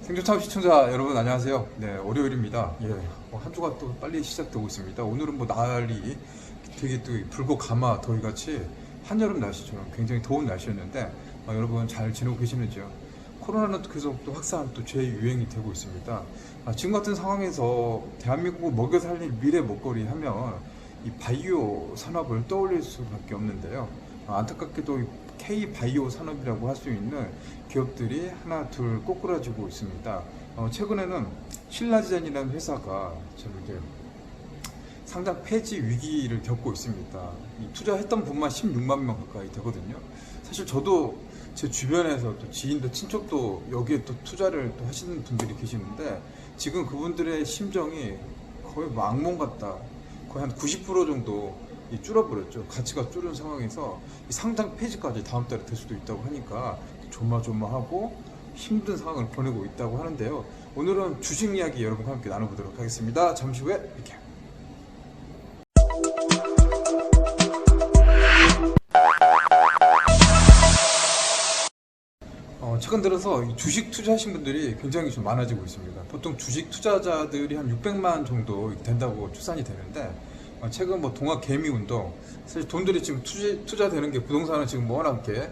생존참 시청자 여러분 안녕하세요. 네, 월요일입니다. 예, 한 주가 또 빨리 시작되고 있습니다. 오늘은 뭐 날이 되게 또 불고 가마 더위같이 한여름 날씨처럼 굉장히 더운 날씨였는데 여러분 잘 지내고 계시는지요? 코로나는 계속 또 확산 또 재유행이 되고 있습니다. 지금 같은 상황에서 대한민국을 먹여 살릴 미래 먹거리 하면 이 바이오 산업을 떠올릴 수밖에 없는데요. 안타깝게도 K-바이오 산업이라고 할 수 있는 기업들이 하나 둘 꼬꾸라지고 있습니다. 최근에는 신라젠이라는 회사가 이렇게 상장 폐지 위기를 겪고 있습니다. 투자했던 분만 16만 명 가까이 되거든요. 사실 저도 제 주변에서 또 지인도 친척도 여기에 또 투자를 또 하시는 분들이 계시는데 지금 그분들의 심정이 거의 뭐 악몽 같다. 거의 한 90% 정도 줄어버렸죠. 가치가 줄은 상황에서 상장 폐지까지 다음 달에 될 수도 있다고 하니까 조마조마하고 힘든 상황을 보내고 있다고 하는데요. 오늘은 주식 이야기 여러분과 함께 나눠보도록 하겠습니다. 잠시 후에 뵐게요. 최근 들어서 이 주식 투자하신 분들이 굉장히 좀 많아지고 있습니다. 보통 주식 투자자들이 한 600만 정도 된다고 추산이 되는데 최근 뭐 동학 개미 운동, 사실 돈들이 지금 투자되는 게 부동산은 지금 워낙 이렇게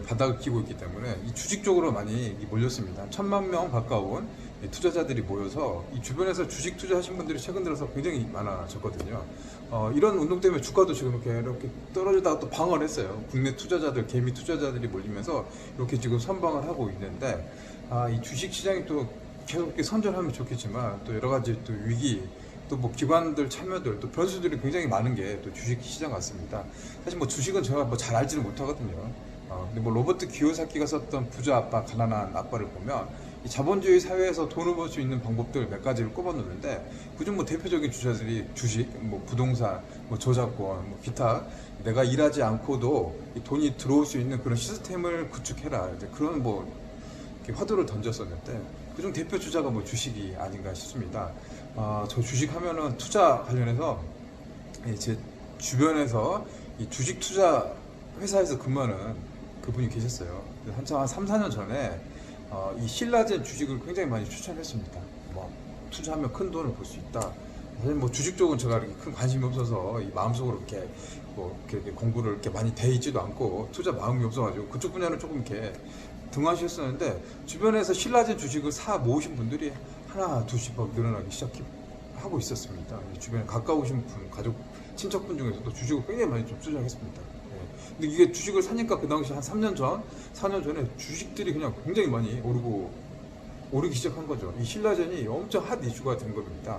바닥을 끼고 있기 때문에 이 주식 쪽으로 많이 몰렸습니다. 1000만 명 가까운 투자자들이 모여서 이 주변에서 주식 투자하신 분들이 최근 들어서 굉장히 많아졌거든요. 이런 운동 때문에 주가도 지금 이렇게 떨어지다가 또 방어를 했어요. 국내 투자자들, 개미 투자자들이 몰리면서 이렇게 지금 선방을 하고 있는데 이 주식 시장이 또 계속 이렇게 선전하면 좋겠지만 또 여러 가지 또 위기 또 뭐 기관들 참여들 또 변수들이 굉장히 많은 게 또 주식 시장 같습니다. 사실 뭐 주식은 제가 뭐 잘 알지는 못하거든요. 근데 뭐 로버트 키요사키가 썼던 부자 아빠, 가난한 아빠를 보면 이 자본주의 사회에서 돈을 벌 수 있는 방법들 몇 가지를 꼽아놓는데 그중 뭐 대표적인 주자들이 주식, 뭐 부동산, 뭐 저작권, 뭐 기타 내가 일하지 않고도 이 돈이 들어올 수 있는 그런 시스템을 구축해라. 이제 그런 뭐 화두를 던졌었는데 그중 대표 주자가 뭐 주식이 아닌가 싶습니다. 저 주식 하면은 투자 관련해서 제 주변에서 이 주식 투자 회사에서 근무하는 그분이 계셨어요. 한참 한 3, 4년 전에 이 신라젠 주식을 굉장히 많이 추천했습니다. 뭐 투자하면 큰 돈을 벌 수 있다. 사실 뭐 주식 쪽은 제가 이렇게 큰 관심이 없어서 이 마음속으로 이렇게 뭐 이렇게 공부를 이렇게 많이 돼 있지도 않고 투자 마음이 없어가지고 그쪽 분야는 조금 이렇게 등하셨었는데 주변에서 신라젠 주식을 사 모으신 분들이 하나 둘씩 막 늘어나기 시작하고 있었습니다. 주변에 가까우신 분, 가족, 친척분 중에서도 주식을 굉장히 많이 좀 투자했습니다. 근데 이게 주식을 사니까 그 당시 한 3년 전, 4년 전에 주식들이 그냥 굉장히 많이 오르기 시작한 거죠. 이 신라젠이 엄청 핫 이슈가 된 겁니다.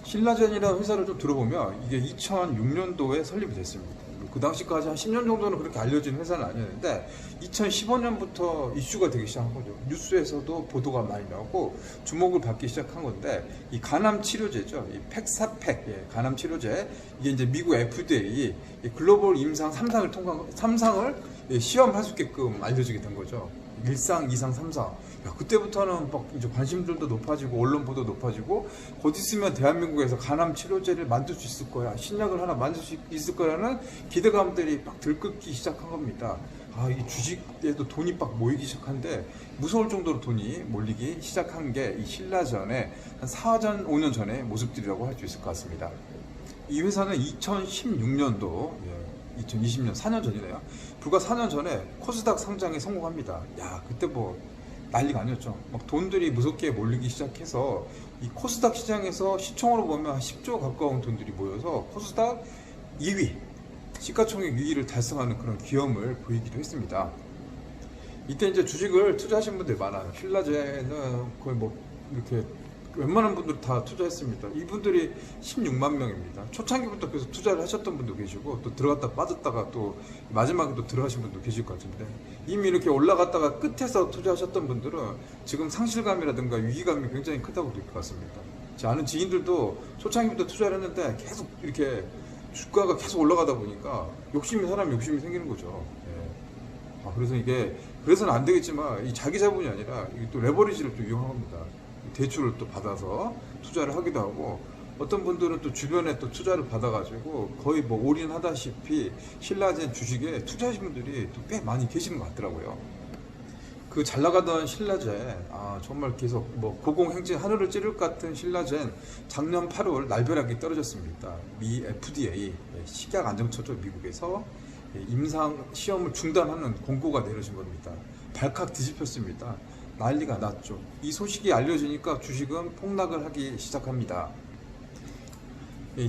신라젠이라는 회사를 좀 들어보면 이게 2006년도에 설립이 됐습니다. 그 당시까지 한 10년 정도는 그렇게 알려진 회사는 아니었는데 2015년부터 이슈가 되기 시작한 거죠. 뉴스에서도 보도가 많이 나오고 주목을 받기 시작한 건데 이 간암 치료제죠. 이 팩사팩, 간암 치료제 이게 이제 미국 FDA 글로벌 임상 3상을 시험할 수 있게끔 알려지게 된 거죠. 1상, 2상, 3상. 그때부터는 막 이제 관심들도 높아지고 언론 보도 높아지고 곧 있으면 대한민국에서 간암 치료제를 만들 수 있을 거야, 신약을 하나 만들 수 있을 거라는 기대감들이 막 들끓기 시작한 겁니다. 이 주식에도 돈이 막 모이기 시작한데 무서울 정도로 돈이 몰리기 시작한 게 이 신라전의 한 4년, 5년 전의 모습들이라고 할 수 있을 것 같습니다. 이 회사는 2016년도 2020년 4년 전이네요. 불과 4년 전에 코스닥 상장에 성공합니다. 그때 뭐 난리가 아니었죠. 막 돈들이 무섭게 몰리기 시작해서 이 코스닥 시장에서 시총으로 보면 한 10조 가까운 돈들이 모여서 코스닥 2위, 시가총액 2위를 달성하는 그런 기염을 보이기도 했습니다. 이때 이제 주식을 투자하신 분들이 많아요. 신라젠은 거의 뭐 이렇게 웬만한 분들 다 투자했습니다. 이분들이 16만 명입니다. 초창기부터 계속 투자를 하셨던 분도 계시고 또 들어갔다 빠졌다가 또 마지막에 또 들어가신 분도 계실 것 같은데 이미 이렇게 올라갔다가 끝에서 투자하셨던 분들은 지금 상실감이라든가 위기감이 굉장히 크다고 느낄 것 같습니다. 제 아는 지인들도 초창기부터 투자를 했는데 계속 이렇게 주가가 계속 올라가다 보니까 사람 욕심이 생기는 거죠. 그래서 이게 그래서는 안 되겠지만 이 자기 자본이 아니라 또 레버리지를 또 이용한 겁니다. 대출을 또 받아서 투자를 하기도 하고 어떤 분들은 또 주변에 또 투자를 받아가지고 거의 뭐 올인하다시피 신라젠 주식에 투자하신 분들이 또 꽤 많이 계시는 것 같더라고요. 그 잘 나가던 신라젠, 정말 계속 뭐 고공행진 하늘을 찌를 것 같은 신라젠 작년 8월 날벼락이 떨어졌습니다. 미 FDA 식약 안정처죠, 미국에서 임상 시험을 중단하는 공고가 내려진 겁니다. 발칵 뒤집혔습니다. 난리가 났죠. 이 소식이 알려지니까 주식은 폭락을 하기 시작합니다.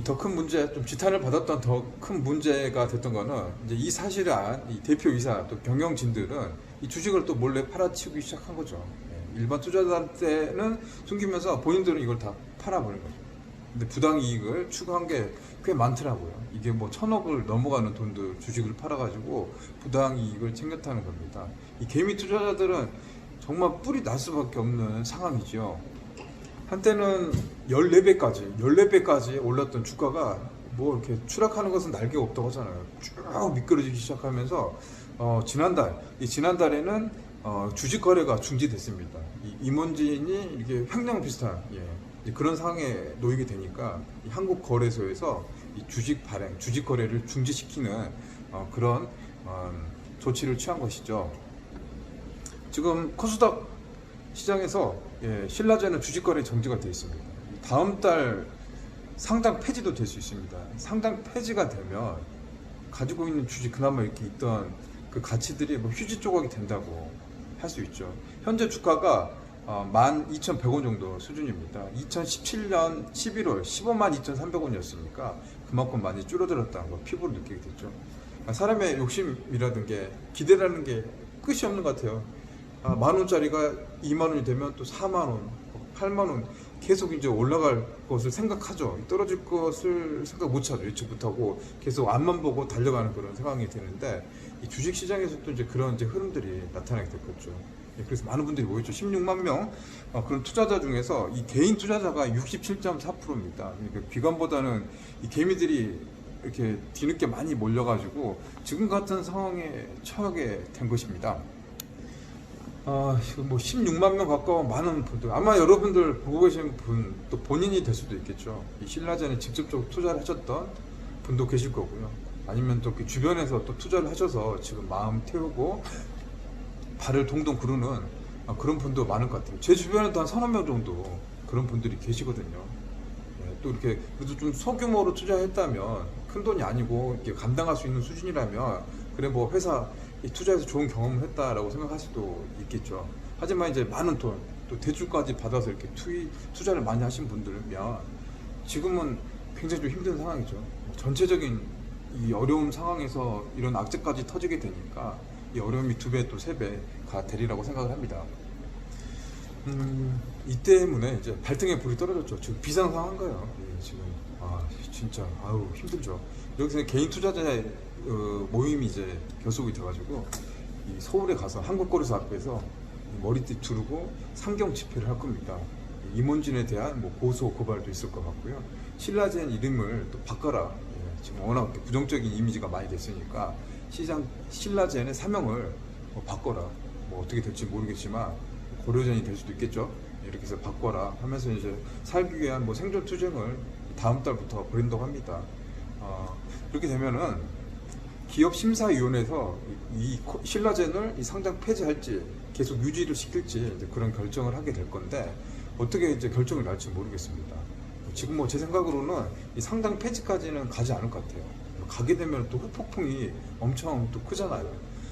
더 큰 문제, 좀 지탄을 받았던 더 큰 문제가 됐던 거는 이제 이 사실을 안 이 대표이사 또 경영진들은 이 주식을 또 몰래 팔아치우기 시작한 거죠. 일반 투자자한테는 숨기면서 본인들은 이걸 다 팔아버린 거죠. 근데 부당 이익을 추구한 게 꽤 많더라고요. 이게 뭐 1,000억을 넘어가는 돈들 주식을 팔아가지고 부당 이익을 챙겼다는 겁니다. 이 개미 투자자들은 정말 뿔이 날 수밖에 없는 상황이죠. 한때는 14배까지 올랐던 주가가 뭐 이렇게 추락하는 것은 날개가 없다고 하잖아요. 쭉 미끄러지기 시작하면서 지난달에는 주식 거래가 중지됐습니다. 임원진이 이렇게 횡령 비슷한 그런 상황에 놓이게 되니까 이 한국거래소에서 이 주식 거래를 중지시키는 그런 조치를 취한 것이죠. 지금 코스닥 시장에서 신라젠은 주식 거래 정지가 되어 있습니다. 다음 달 상장 폐지도 될 수 있습니다. 상장 폐지가 되면 가지고 있는 주식 그나마 이렇게 있던 그 가치들이 뭐 휴지 조각이 된다고 할 수 있죠. 현재 주가가 12,100원 정도 수준입니다. 2017년 11월 152,300원이었으니까 그만큼 많이 줄어들었다는 걸 피부로 느끼게 됐죠. 사람의 욕심이라는 게 기대라는 게 끝이 없는 것 같아요. 10,000원짜리가 20,000원이 되면 또 40,000원, 80,000원 계속 이제 올라갈 것을 생각하죠. 떨어질 것을 생각 못 하죠. 예측 못 하고 계속 앞만 보고 달려가는 그런 상황이 되는데 이 주식 시장에서도 이제 그런 이제 흐름들이 나타나게 됐겠죠. 그래서 많은 분들이 모였죠. 16만 명 그런 투자자 중에서 이 개인 투자자가 67.4%입니다. 그러니까 기관보다는 이 개미들이 이렇게 뒤늦게 많이 몰려가지고 지금 같은 상황에 처하게 된 것입니다. 뭐 16만 명 가까운 많은 분들, 아마 여러분들 보고 계신 분, 또 본인이 될 수도 있겠죠. 이 신라젠에 직접적으로 투자를 하셨던 분도 계실 거고요. 아니면 또 주변에서 또 투자를 하셔서 지금 마음 태우고 발을 동동 구르는 그런 분도 많을 것 같아요. 제 주변에도 한 3-4명 정도 그런 분들이 계시거든요. 또 이렇게 그래도 좀 소규모로 투자했다면 큰 돈이 아니고 이렇게 감당할 수 있는 수준이라면 그래 뭐 회사 투자해서 좋은 경험을 했다라고 생각할 수도 있겠죠. 하지만 이제 많은 돈, 또 대출까지 받아서 이렇게 투자를 많이 하신 분들이면 지금은 굉장히 좀 힘든 상황이죠. 전체적인 이 어려운 상황에서 이런 악재까지 터지게 되니까 이 어려움이 2배 또 3배가 되리라고 생각을 합니다. 이 때문에 이제 발등에 불이 떨어졌죠. 지금 비상상황한 거예요. 지금 진짜 힘들죠. 여기서 개인 투자자의 모임이 이제 결속이 돼가지고 이 서울에 가서 한국거래소 앞에서 머리띠 두르고 상경 집회를 할 겁니다. 임원진에 대한 뭐 고소 고발도 있을 것 같고요. 신라젠 이름을 또 바꿔라. 지금 워낙 부정적인 이미지가 많이 됐으니까 신라젠의 사명을 바꿔라. 뭐 어떻게 될지 모르겠지만 고려전이 될 수도 있겠죠. 이렇게 해서 바꿔라 하면서 이제 살기 위한 뭐 생존 투쟁을 다음 달부터 벌인다고 합니다. 그렇게 되면은 기업심사위원회에서 이 신라젠을 이 상장 폐지할지 계속 유지를 시킬지 이제 그런 결정을 하게 될 건데 어떻게 이제 결정을 날지 모르겠습니다. 지금 뭐 제 생각으로는 이 상장 폐지까지는 가지 않을 것 같아요. 가게 되면 또 후폭풍이 엄청 또 크잖아요.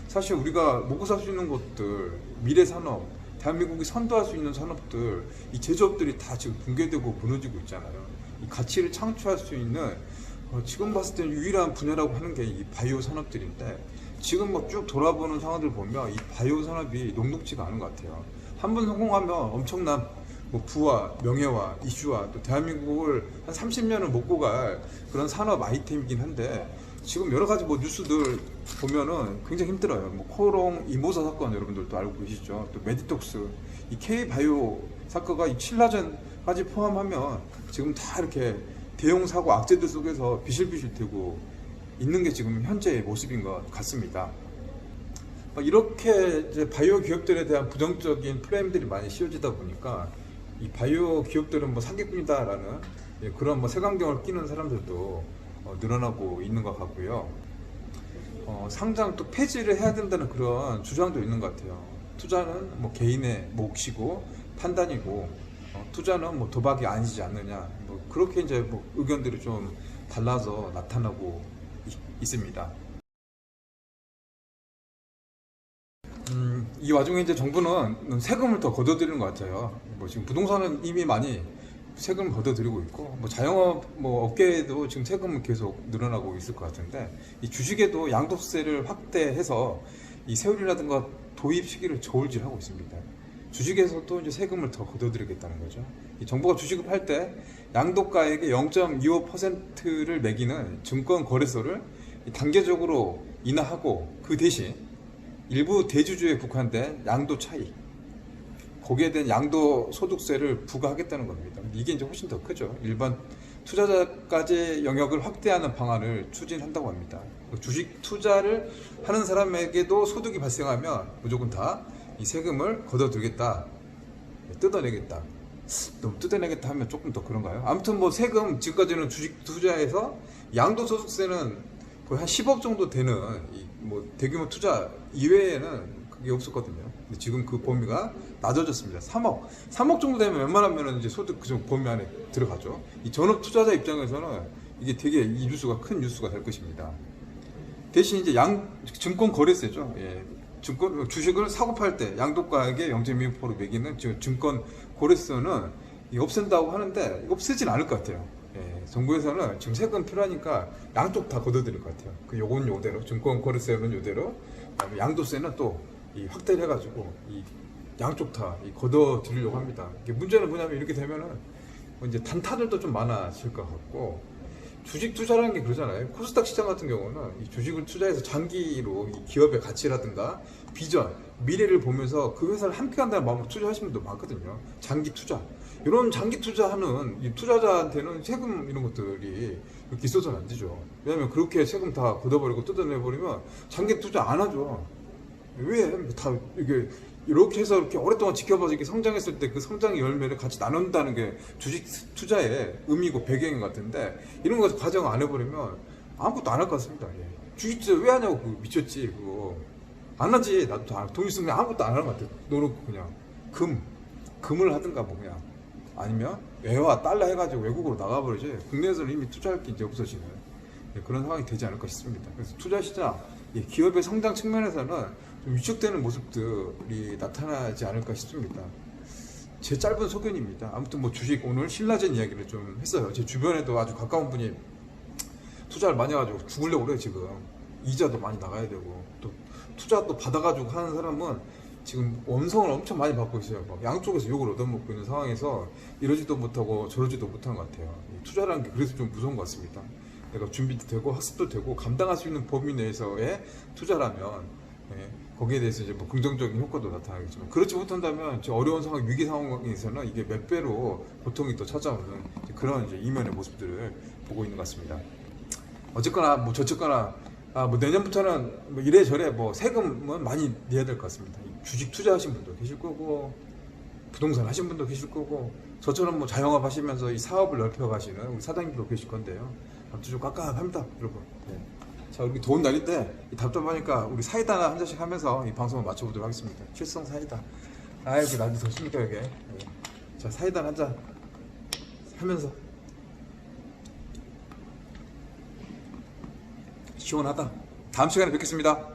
사실 우리가 먹고 살 수 있는 것들, 미래 산업, 대한민국이 선도할 수 있는 산업들, 이 제조업들이 다 지금 붕괴되고 무너지고 있잖아요. 이 가치를 창출할 수 있는 지금 봤을 때는 유일한 분야라고 하는 게 이 바이오 산업들인데 지금 뭐 쭉 돌아보는 상황들 보면 이 바이오 산업이 녹록지가 않은 것 같아요. 한 번 성공하면 엄청난 뭐 부와 명예와 이슈와 또 대한민국을 한 30년을 먹고 갈 그런 산업 아이템이긴 한데 지금 여러 가지 뭐 뉴스들 보면은 굉장히 힘들어요. 뭐 코롱 이모사 사건 여러분들도 알고 계시죠. 또 메디톡스, 이 K바이오 사건과 이 신라젠까지 포함하면 지금 다 이렇게 대형 사고 악재들 속에서 비실비실 되고 있는 게 지금 현재의 모습인 것 같습니다. 이렇게 이제 바이오 기업들에 대한 부정적인 프레임들이 많이 씌워지다 보니까 이 바이오 기업들은 뭐 사기꾼이다라는 그런 뭐 색안경을 끼는 사람들도 늘어나고 있는 것 같고요. 상장 또 폐지를 해야 된다는 그런 주장도 있는 것 같아요. 투자는 뭐 개인의 몫이고 판단이고 투자는 뭐 도박이 아니지 않느냐, 뭐 그렇게 이제 뭐 의견들이 좀 달라서 나타나고 있습니다. 이 와중에 이제 정부는 세금을 더 걷어들이는 것 같아요. 뭐 지금 부동산은 이미 많이 세금을 걷어들이고 있고, 뭐 자영업 뭐 업계에도 지금 세금은 계속 늘어나고 있을 것 같은데, 이 주식에도 양도세를 확대해서 이 세율이라든가 도입 시기를 저울질하고 있습니다. 주식에서도 이제 세금을 더 걷어들이겠다는 거죠. 이 정부가 주식을 팔 때 양도가액의 0.25%를 매기는 증권거래소를 단계적으로 인하하고, 그 대신 일부 대주주에 국한된 양도 차익, 거기에 대한 양도소득세를 부과하겠다는 겁니다. 이게 이제 훨씬 더 크죠. 일반 투자자까지 영역을 확대하는 방안을 추진한다고 합니다. 주식 투자를 하는 사람에게도 소득이 발생하면 무조건 다 이 세금을 걷어들겠다, 뜯어내겠다. 너무 뜯어내겠다 하면 조금 더 그런가요? 아무튼 뭐 세금, 지금까지는 주식 투자에서 양도소득세는 거의 한 10억 정도 되는 뭐 대규모 투자 이외에는 그게 없었거든요. 근데 지금 그 범위가 낮아졌습니다. 3억 정도 되면 웬만하면 이제 소득 그 범위 안에 들어가죠. 이 전업 투자자 입장에서는 이게 되게 이 뉴스가 큰 뉴스가 될 것입니다. 대신 이제 증권 거래세죠. 예. 주식을 사고 팔 때 양도가액의 0.25% 매기는 증권 거래세는 없앤다고 하는데 없애진 않을 것 같아요. 예, 정부에서는 지금 세금 필요하니까 양쪽 다 걷어들일 것 같아요. 요건 요대로, 증권 거래세는 요대로, 양도세는 또 확대를 해가지고 이 양쪽 다 걷어들이려고 합니다. 이게 문제는 뭐냐면, 이렇게 되면은 이제 단타들도 좀 많아질 것 같고, 주식 투자라는 게 그러잖아요. 코스닥 시장 같은 경우는 이 주식을 투자해서 장기로 이 기업의 가치라든가 비전, 미래를 보면서 그 회사를 함께 한다는 마음으로 투자하시는 분도 많거든요. 장기 투자. 이런 장기 투자하는 이 투자자한테는 세금 이런 것들이 이렇게 있어서는 안 되죠. 왜냐면 그렇게 세금 다 걷어버리고 뜯어내버리면 장기 투자 안 하죠. 왜? 다 이게 이렇게 해서 이렇게 오랫동안 지켜봐서 이렇게 성장했을 때 그 성장의 열매를 같이 나눈다는 게 주식 투자의 의미고 배경인 것 같은데, 이런 거 과정 안 해버리면 아무것도 안 할 것 같습니다. 예. 주식 투자 왜 하냐고, 그거 미쳤지, 그거. 안 하지. 나도 돈 있으면 아무것도 안 하는 것 같아. 놓고 그냥 금을 하든가 뭐 그냥, 아니면 외화 달러 해가지고 외국으로 나가버리지, 국내에서는 이미 투자할 게 이제 없어지는 그런 상황이 되지 않을까 싶습니다. 그래서 투자 시장, 기업의 성장 측면에서는 좀 위축되는 모습들이 나타나지 않을까 싶습니다. 제 짧은 소견입니다. 아무튼 뭐 주식 오늘 신라젠 이야기를 좀 했어요. 제 주변에도 아주 가까운 분이 투자를 많이 해가지고 죽으려고 그래요. 지금 이자도 많이 나가야 되고, 또 투자 또 받아가지고 하는 사람은 지금 원성을 엄청 많이 받고 있어요. 막 양쪽에서 욕을 얻어먹고 있는 상황에서 이러지도 못하고 저러지도 못한 것 같아요. 투자라는 게 그래서 좀 무서운 것 같습니다. 내가 준비도 되고 학습도 되고 감당할 수 있는 범위 내에서의 투자라면, 거기에 대해서 이제 뭐 긍정적인 효과도 나타나겠지만, 그렇지 못한다면 어려운 상황, 위기 상황에서는 이게 몇 배로 고통이 또 찾아오는 그런 이제 이면의 모습들을 보고 있는 것 같습니다. 어쨌거나 뭐 저쨌거나 뭐 내년부터는 뭐 이래저래 뭐 세금은 많이 내야 될 것 같습니다. 주식 투자하신 분도 계실 거고, 부동산 하신 분도 계실 거고, 저처럼 뭐 자영업 하시면서 이 사업을 넓혀 가시는 우리 사장님도 계실 건데요. 아무튼 좀 깝깝합니다, 여러분. 네. 자, 우리 더운 날인데 답답하니까 우리 사이다나 한 잔씩 하면서 이 방송을 마쳐보도록 하겠습니다. 칠성 사이다. 아이고, 날도 덥습니까 여기. 네. 자, 사이다 한 잔 하면서. 시원하다. 다음 시간에 뵙겠습니다.